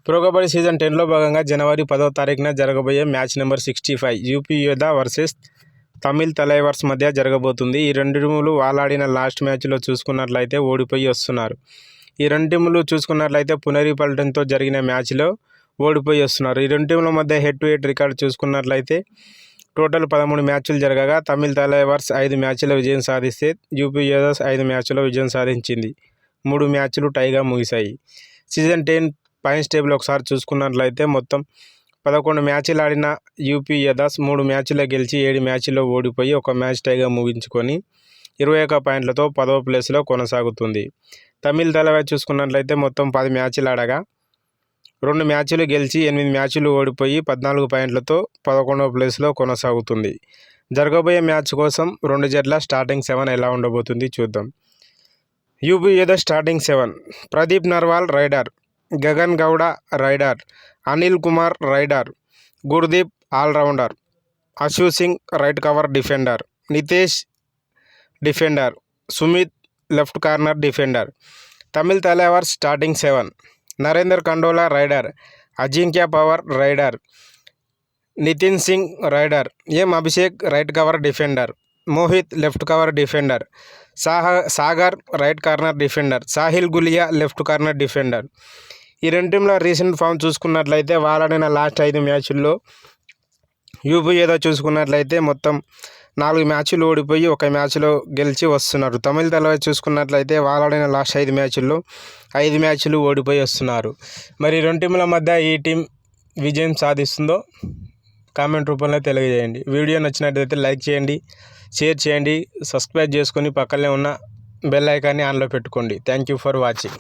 Pro kabaddi season 10లో భాగంగా జనవరి 10వ తారీఖున జరగబోయే మ్యాచ్ నెంబర్ 65 యూపీ యోధా వర్సెస్ తమిళ్ తలైవర్స్ మధ్య జరగబోతుంది. ఈ రెండు టీములు వాలాడిన లాస్ట్ మ్యాచ్లో చూసుకున్నట్లయితే ఓడిపోయి వస్తున్నారు. ఈ రెండు టీములు చూసుకున్నట్లయితే పునరిపల్టన్తో జరిగిన మ్యాచ్లో ఓడిపోయి వస్తున్నారు. ఈ రెండు టీముల మధ్య హెడ్ టు హెడ్ రికార్డు చూసుకున్నట్లయితే టోటల్ 13 మ్యాచ్లు జరగగా తమిళ్ తలైవర్స్ 5 మ్యాచ్లో విజయం సాధిస్తే యూపీ యోధాస్ 5 మ్యాచ్లో విజయం సాధించింది. 3 మ్యాచ్లు టైగా ముగిశాయి. సీజన్ 10 పాయింట్స్ టేబుల్ ఒకసారి చూసుకున్నట్లయితే మొత్తం 11 మ్యాచ్లు ఆడిన యూపీ యోధాస్ 3 మ్యాచ్లో గెలిచి 7 మ్యాచ్ల్లో ఓడిపోయి 1 మ్యాచ్ టైగా ముగించుకొని 21 పాయింట్లతో 10వ ప్లేస్లో కొనసాగుతుంది. తమిళ్ తలైవర్స్ చూసుకున్నట్లయితే మొత్తం 10 మ్యాచ్లు ఆడగా 2 మ్యాచ్లు గెలిచి 8 మ్యాచ్లు ఓడిపోయి 14 పాయింట్లతో 11వ ప్లేస్లో కొనసాగుతుంది. జరగబోయే మ్యాచ్ కోసం రెండు జట్ల స్టార్టింగ్ 7 ఎలా ఉండబోతుంది చూద్దాం. UP Yoddha starting 7: Pradeep Narwal raider, Gagan Gowda raider, Anil Kumar raider, Gurdeep allrounder, Ashu Singh right cover defender, Nitesh defender, Sumit left corner defender. Tamil Thalaivas starting 7: Narender Kandola raider, Ajinkya Pawar raider, Nitin Singh raider, M Abhishek right cover defender, Mohit left cover defender, Sagar right corner defender, Sahil Gulia left corner defender. ఈ రెండు టీంల recent form చూసుకున్నట్లయితే వాలాడిన last 5 మ్యాచ్ల్లో UP యోధా చూసుకున్నట్లయితే మొత్తం 4 మ్యాచ్లు ఓడిపోయి 1 మ్యాచ్లో గెలిచి వస్తున్నారు. తమిళ్ తలైవర్స్ చూసుకున్నట్లయితే వాలాడిన లాస్ట్ 5 మ్యాచ్ల్లో 5 మ్యాచ్లు ఓడిపోయి వస్తున్నారు. మరి రెండు టీంల మధ్య ఈ టీం విజయం సాధిస్తుందో కామెంట్ రూపంలో తెలియజేయండి. వీడియో నచ్చినట్లయితే లైక్ చేయండి, షేర్ చేయండి, సబ్స్క్రైబ్ చేసుకొని పక్కనే ఉన్న బెల్ ఐకాన్ని ఆన్లో పెట్టుకోండి. Thank you for watching.